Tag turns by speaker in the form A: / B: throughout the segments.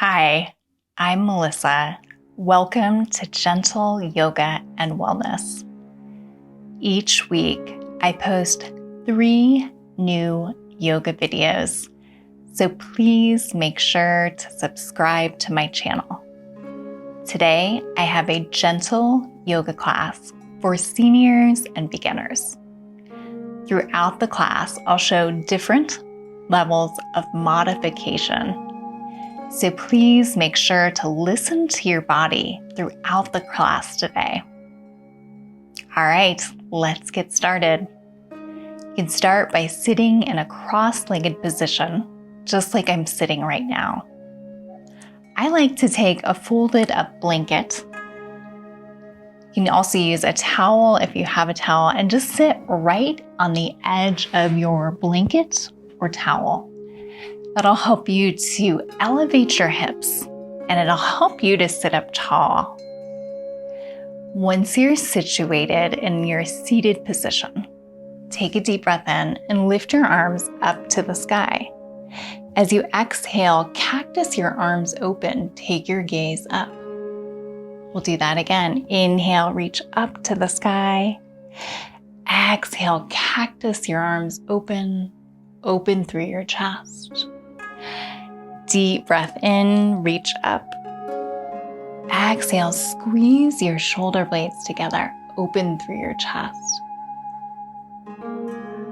A: Hi, I'm Melissa. Welcome to Gentle Yoga and Wellness. Each week, I post 3 new yoga videos, so please make sure to subscribe to my channel. Today, I have a gentle yoga class for seniors and beginners. Throughout the class, I'll show different levels of modification. So please make sure to listen to your body throughout the class today. All right, let's get started. You can start by sitting in a cross-legged position, just like I'm sitting right now. I like to take a folded up blanket. You can also use a towel if you have a towel, and just sit right on the edge of your blanket or towel. That'll help you to elevate your hips, and it'll help you to sit up tall. Once you're situated in your seated position, take a deep breath in and lift your arms up to the sky. As you exhale, cactus your arms open, take your gaze up. We'll do that again. Inhale, reach up to the sky. Exhale, cactus your arms open, open through your chest. Deep breath in, reach up. Exhale, squeeze your shoulder blades together, open through your chest.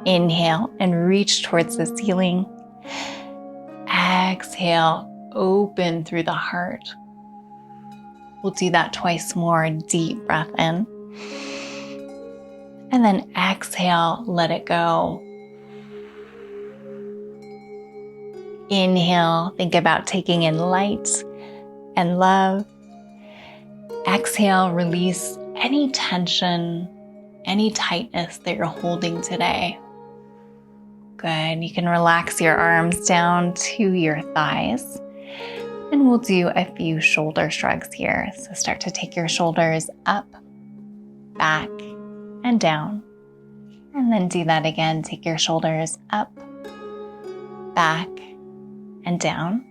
A: Inhale and reach towards the ceiling. Exhale, open through the heart. We'll do that twice more. Deep breath in. And then exhale, let it go. Inhale, think about taking in light and love. Exhale, release any tension, any tightness that you're holding today. Good. You can relax your arms down to your thighs. And we'll do a few shoulder shrugs here. So start to take your shoulders up, back, and down. And then do that again. Take your shoulders up, back, and down.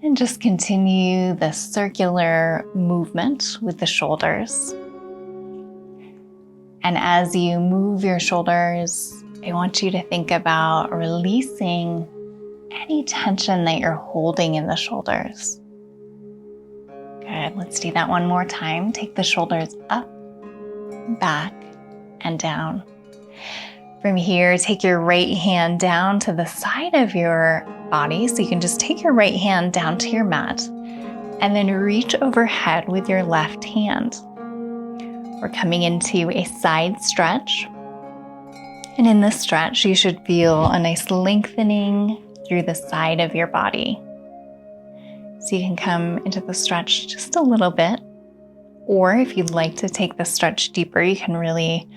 A: And just continue the circular movement with the shoulders. And as you move your shoulders, I want you to think about releasing any tension that you're holding in the shoulders. Good. Let's do that one more time. Take the shoulders up, back, and down. From here, take your right hand down to the side of your body. So you can just take your right hand down to your mat and then reach overhead with your left hand. We're coming into a side stretch. And in this stretch, you should feel a nice lengthening through the side of your body. So you can come into the stretch just a little bit. Or if you'd like to take the stretch deeper, you can really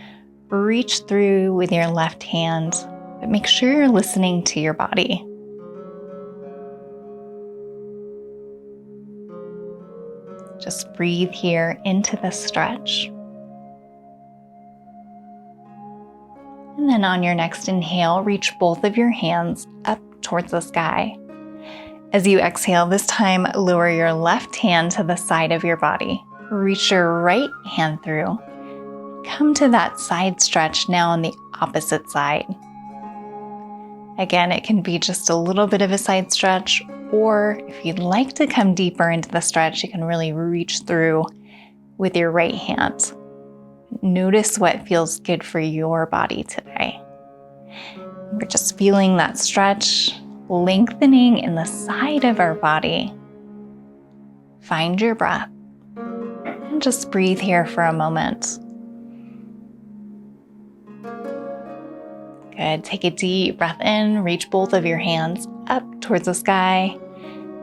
A: reach through with your left hand, but make sure you're listening to your body. Just breathe here into the stretch. And then on your next inhale, reach both of your hands up towards the sky. As you exhale, this time lower your left hand to the side of your body. Reach your right hand through. Come to that side stretch now on the opposite side. Again, it can be just a little bit of a side stretch, or if you'd like to come deeper into the stretch, you can really reach through with your right hand. Notice what feels good for your body today. We're just feeling that stretch, lengthening in the side of our body. Find your breath and just breathe here for a moment. Good. Take a deep breath in, reach both of your hands up towards the sky,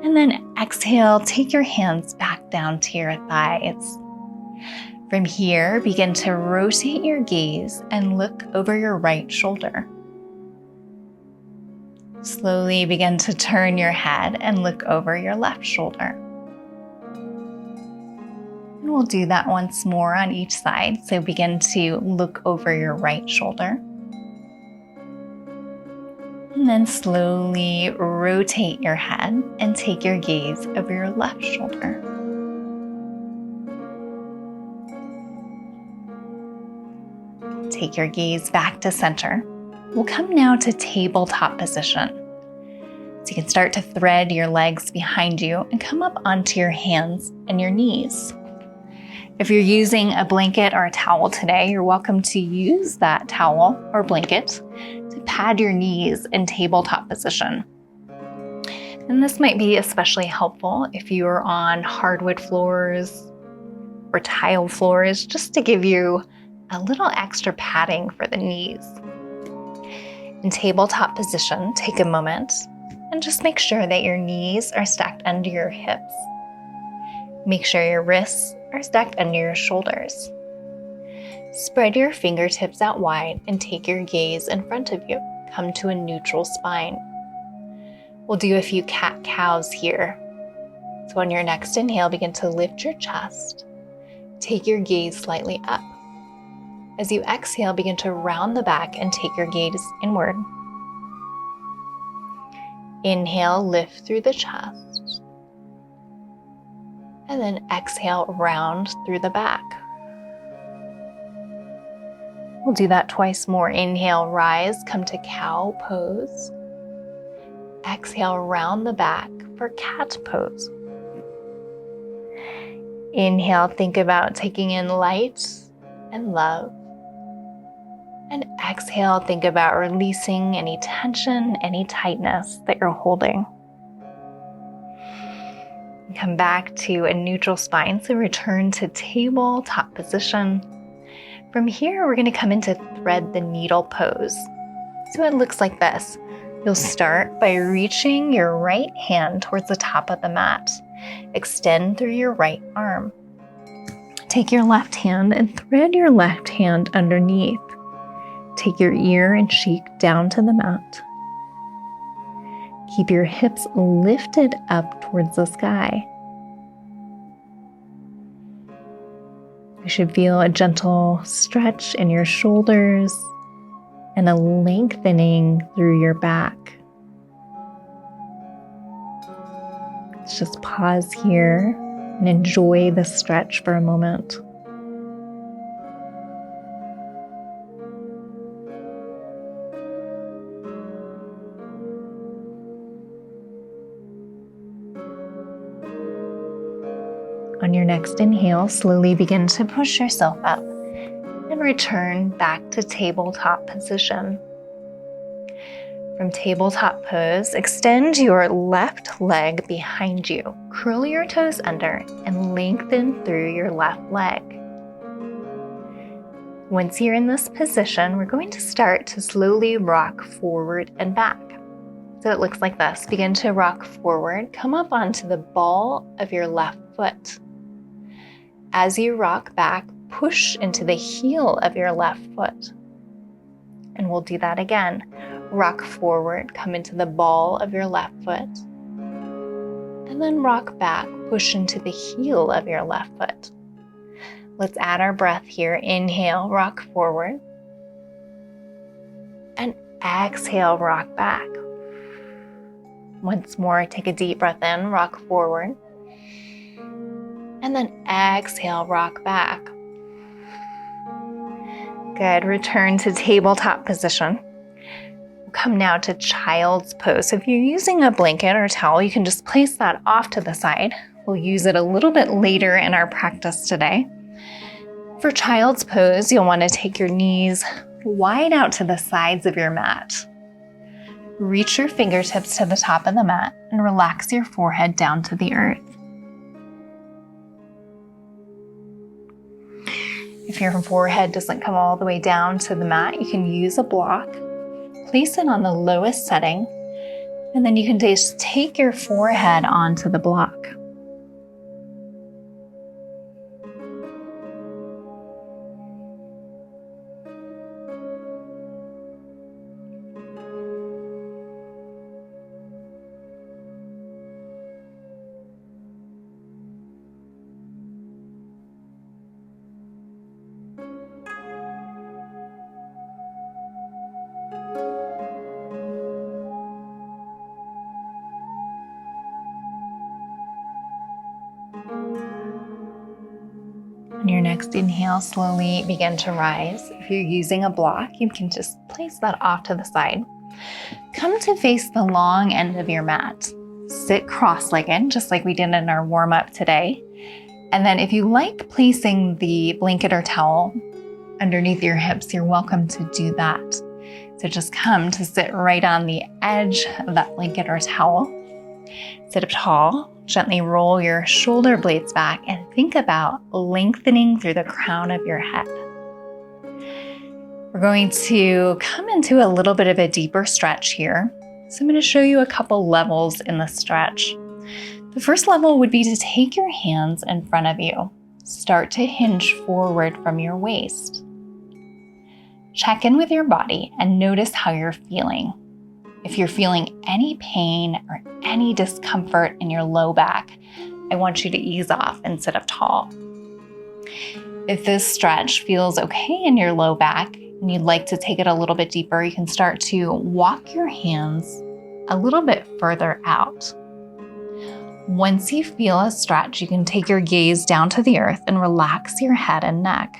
A: and then exhale, take your hands back down to your thighs. From here, begin to rotate your gaze and look over your right shoulder. Slowly begin to turn your head and look over your left shoulder. And we'll do that once more on each side. So begin to look over your right shoulder. And then slowly rotate your head and take your gaze over your left shoulder. Take your gaze back to center. We'll come now to tabletop position. So you can start to thread your legs behind you and come up onto your hands and your knees. If you're using a blanket or a towel today, you're welcome to use that towel or blanket to pad your knees in tabletop position. And this might be especially helpful if you're on hardwood floors or tile floors, just to give you a little extra padding for the knees. In tabletop position, take a moment and just make sure that your knees are stacked under your hips. Make sure your wrists are stacked under your shoulders. Spread your fingertips out wide and take your gaze in front of you. Come to a neutral spine. We'll do a few cat-cows here. So on your next inhale, begin to lift your chest. Take your gaze slightly up. As you exhale, begin to round the back and take your gaze inward. Inhale, lift through the chest. And then exhale, round through the back. We'll do that twice more. Inhale, rise, come to cow pose. Exhale, round the back for cat pose. Inhale, think about taking in light and love. And exhale, think about releasing any tension, any tightness that you're holding. Come back to a neutral spine, so return to tabletop position. From here, we're going to come into thread the needle pose. So it looks like this. You'll start by reaching your right hand towards the top of the mat. Extend through your right arm. Take your left hand and thread your left hand underneath. Take your ear and cheek down to the mat. Keep your hips lifted up towards the sky. You should feel a gentle stretch in your shoulders and a lengthening through your back. Let's just pause here and enjoy the stretch for a moment. On your next inhale, slowly begin to push yourself up and return back to tabletop position. From tabletop pose, extend your left leg behind you. Curl your toes under and lengthen through your left leg. Once you're in this position, we're going to start to slowly rock forward and back. So it looks like this. Begin to rock forward. Come up onto the ball of your left foot. As you rock back, push into the heel of your left foot. And we'll do that again. Rock forward, come into the ball of your left foot. And then rock back, push into the heel of your left foot. Let's add our breath here. Inhale, rock forward. And exhale, rock back. Once more, take a deep breath in, rock forward. And then exhale, rock back. Good, return to tabletop position. We'll come now to child's pose. So if you're using a blanket or towel, you can just place that off to the side. We'll use it a little bit later in our practice today. For child's pose, you'll want to take your knees wide out to the sides of your mat. Reach your fingertips to the top of the mat and relax your forehead down to the earth. If your forehead doesn't come all the way down to the mat, you can use a block, place it on the lowest setting, and then you can just take your forehead onto the block. On your next inhale, slowly begin to rise. If you're using a block, you can just place that off to the side. Come to face the long end of your mat. Sit cross-legged, just like we did in our warm-up today. And then if you like placing the blanket or towel underneath your hips, you're welcome to do that. So just come to sit right on the edge of that blanket or towel. Sit up tall, gently roll your shoulder blades back, and think about lengthening through the crown of your head. We're going to come into a little bit of a deeper stretch here. So I'm going to show you a couple levels in the stretch. The first level would be to take your hands in front of you. Start to hinge forward from your waist. Check in with your body and notice how you're feeling. If you're feeling any pain or any discomfort in your low back, I want you to ease off and sit up tall. If this stretch feels okay in your low back and you'd like to take it a little bit deeper, you can start to walk your hands a little bit further out. Once you feel a stretch, you can take your gaze down to the earth and relax your head and neck.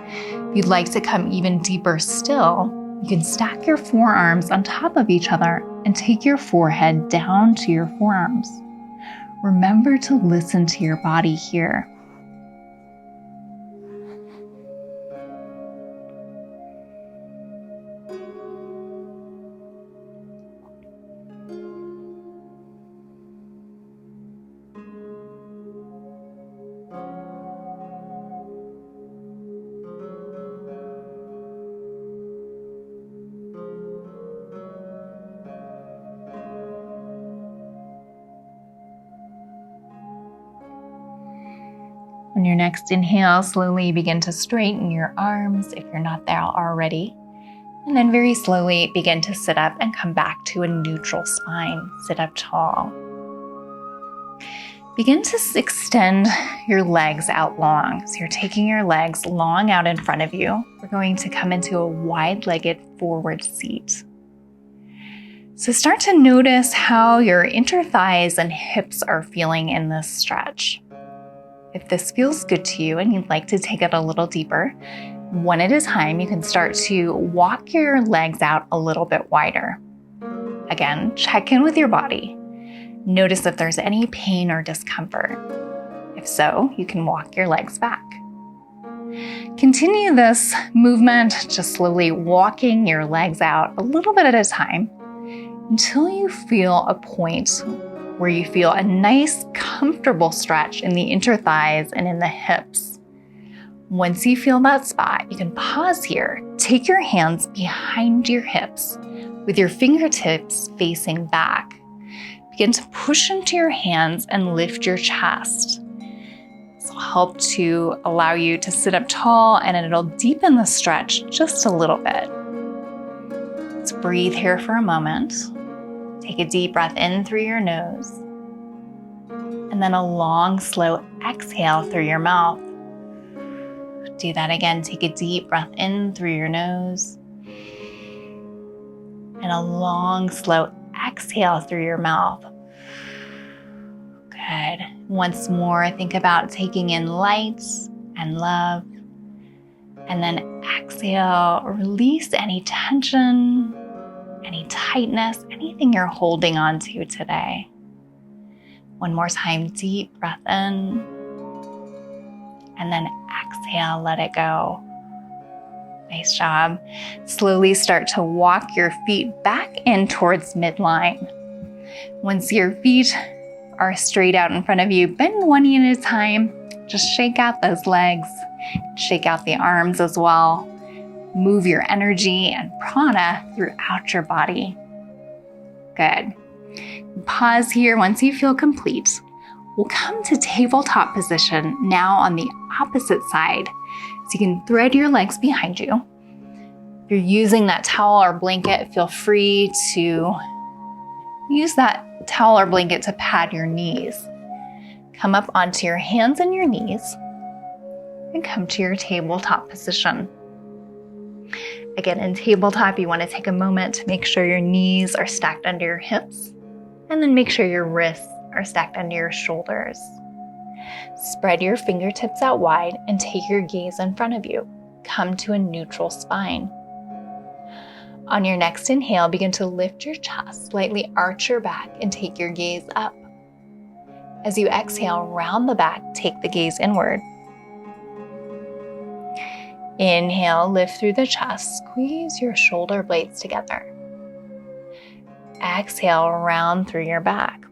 A: If you'd like to come even deeper still, you can stack your forearms on top of each other and take your forehead down to your forearms. Remember to listen to your body here. On your next inhale, slowly begin to straighten your arms if you're not there already. And then very slowly begin to sit up and come back to a neutral spine. Sit up tall. Begin to extend your legs out long. So you're taking your legs long out in front of you. We're going to come into a wide-legged forward seat. So start to notice how your inner thighs and hips are feeling in this stretch. If this feels good to you and you'd like to take it a little deeper, one at a time, you can start to walk your legs out a little bit wider. Again, check in with your body. Notice if there's any pain or discomfort. If so, you can walk your legs back. Continue this movement, just slowly walking your legs out a little bit at a time until you feel a point where you feel a nice, comfortable stretch in the inner thighs and in the hips. Once you feel that spot, you can pause here. Take your hands behind your hips with your fingertips facing back. Begin to push into your hands and lift your chest. This will help to allow you to sit up tall, and it'll deepen the stretch just a little bit. Let's breathe here for a moment. Take a deep breath in through your nose, and then a long, slow exhale through your mouth. Do that again. Take a deep breath in through your nose, and a long, slow exhale through your mouth. Good. Once more, think about taking in light and love, and then exhale, release any tension, any tightness, anything you're holding on to today. One more time, deep breath in, and then exhale, let it go. Nice job. Slowly start to walk your feet back in towards midline. Once your feet are straight out in front of you, bend one knee at a time. Just shake out those legs, shake out the arms as well. Move your energy and prana throughout your body. Good. Pause here once you feel complete. We'll come to tabletop position now on the opposite side. So you can thread your legs behind you. If you're using that towel or blanket, feel free to use that towel or blanket to pad your knees. Come up onto your hands and your knees and come to your tabletop position. Again, in tabletop, you want to take a moment to make sure your knees are stacked under your hips, and then make sure your wrists are stacked under your shoulders. Spread your fingertips out wide and take your gaze in front of you. Come to a neutral spine. On your next inhale, begin to lift your chest, slightly arch your back, and take your gaze up. As you exhale, round the back, take the gaze inward. Inhale, lift through the chest, squeeze your shoulder blades together. Exhale, round through your back.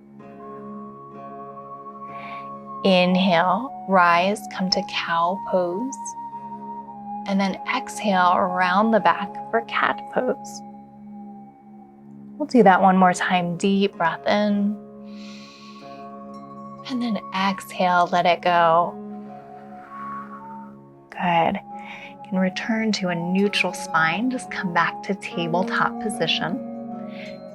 A: Inhale, rise, come to cow pose. And then exhale, round the back for cat pose. We'll do that one more time. Deep breath in. And then exhale, let it go. Good. You can return to a neutral spine. Just come back to tabletop position.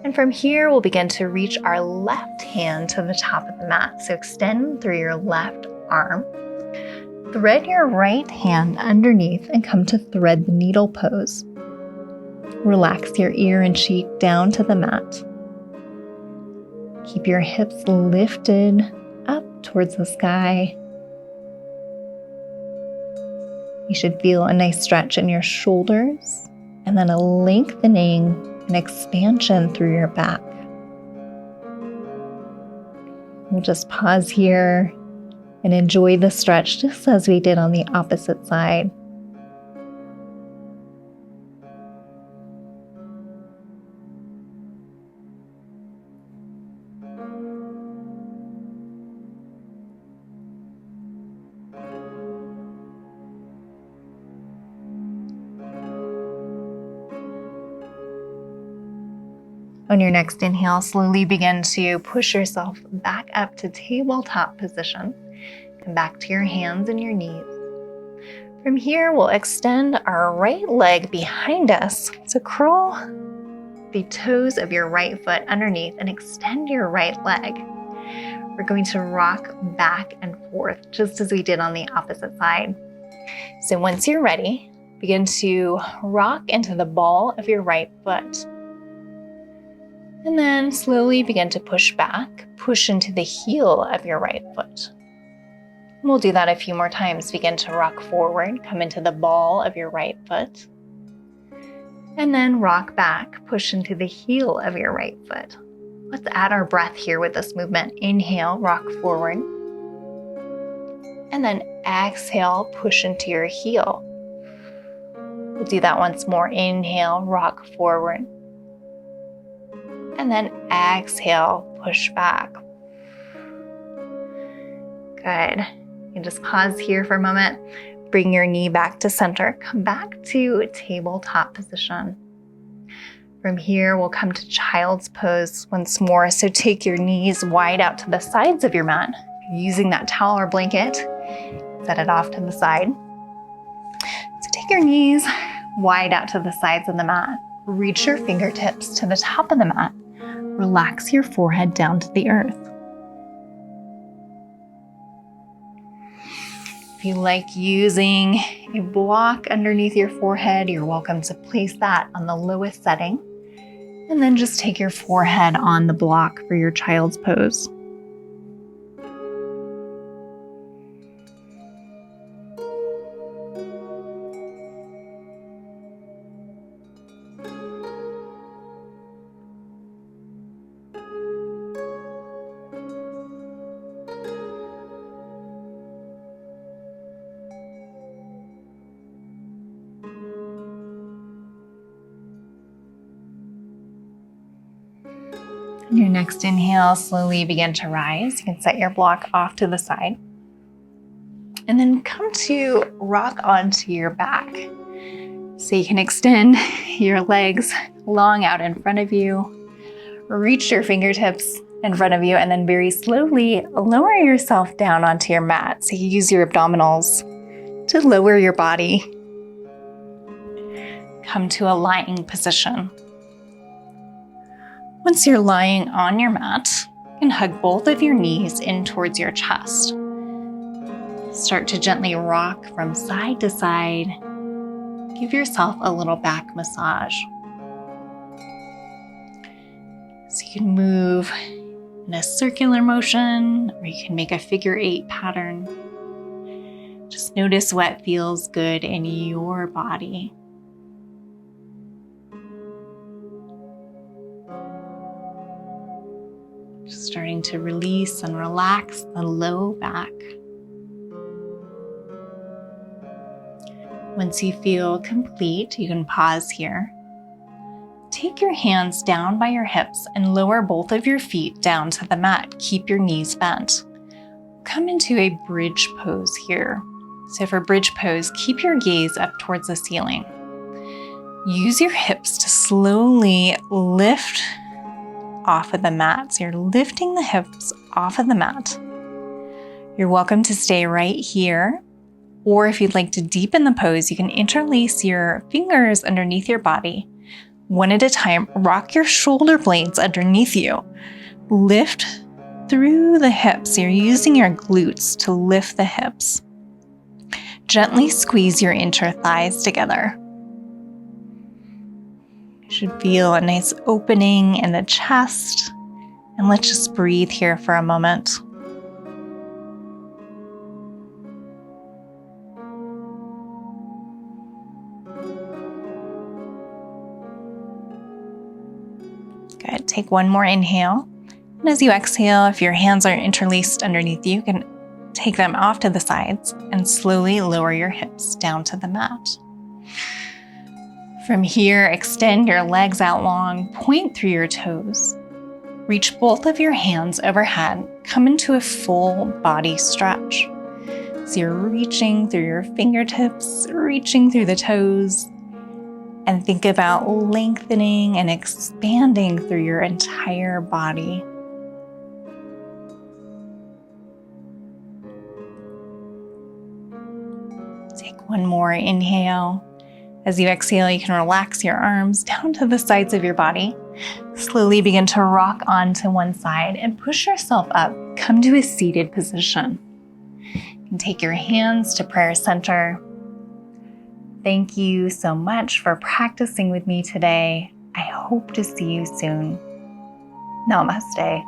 A: And from here, we'll begin to reach our left hand to the top of the mat. So extend through your left arm. Thread your right hand underneath and come to thread the needle pose. Relax your ear and cheek down to the mat. Keep your hips lifted up towards the sky. You should feel a nice stretch in your shoulders and then a lengthening and expansion through your back. We'll just pause here and enjoy the stretch just as we did on the opposite side. On your next inhale, slowly begin to push yourself back up to tabletop position. Come back to your hands and your knees. From here, we'll extend our right leg behind us. So curl the toes of your right foot underneath and extend your right leg. We're going to rock back and forth, just as we did on the opposite side. So once you're ready, begin to rock into the ball of your right foot. And then slowly begin to push back, push into the heel of your right foot. We'll do that a few more times. Begin to rock forward, come into the ball of your right foot. And then rock back, push into the heel of your right foot. Let's add our breath here with this movement. Inhale, rock forward. And then exhale, push into your heel. We'll do that once more. Inhale, rock forward. And then exhale, push back. Good. You can just pause here for a moment. Bring your knee back to center. Come back to tabletop position. From here, we'll come to child's pose once more. So take your knees wide out to the sides of your mat. Using that towel or blanket, set it off to the side. So take your knees wide out to the sides of the mat. Reach your fingertips to the top of the mat. Relax your forehead down to the earth. If you like using a block underneath your forehead, you're welcome to place that on the lowest setting. And then just take your forehead on the block for your child's pose. On your next inhale, slowly begin to rise. You can set your block off to the side. And then come to rock onto your back. So you can extend your legs long out in front of you. Reach your fingertips in front of you and then very slowly lower yourself down onto your mat. So you use your abdominals to lower your body. Come to a lying position. Once you're lying on your mat, you can hug both of your knees in towards your chest. Start to gently rock from side to side. Give yourself a little back massage. So you can move in a circular motion, or you can make a figure 8 pattern. Just notice what feels good in your body. Just starting to release and relax the low back. Once you feel complete, you can pause here. Take your hands down by your hips and lower both of your feet down to the mat. Keep your knees bent. Come into a bridge pose here. So for bridge pose, keep your gaze up towards the ceiling. Use your hips to slowly lift off of the mat. So you're lifting the hips off of the mat. You're welcome to stay right here. Or if you'd like to deepen the pose, you can interlace your fingers underneath your body. One at a time, rock your shoulder blades underneath you. Lift through the hips. You're using your glutes to lift the hips. Gently squeeze your inner thighs together. You should feel a nice opening in the chest. And let's just breathe here for a moment. Good. Take one more inhale. And as you exhale, if your hands are interlaced underneath you, you can take them off to the sides and slowly lower your hips down to the mat. From here, extend your legs out long, point through your toes. Reach both of your hands overhead. Come into a full body stretch. So you're reaching through your fingertips, reaching through the toes, and think about lengthening and expanding through your entire body. Take one more inhale. As you exhale, you can relax your arms down to the sides of your body. Slowly begin to rock onto one side and push yourself up. Come to a seated position. You can take your hands to prayer center. Thank you so much for practicing with me today. I hope to see you soon. Namaste.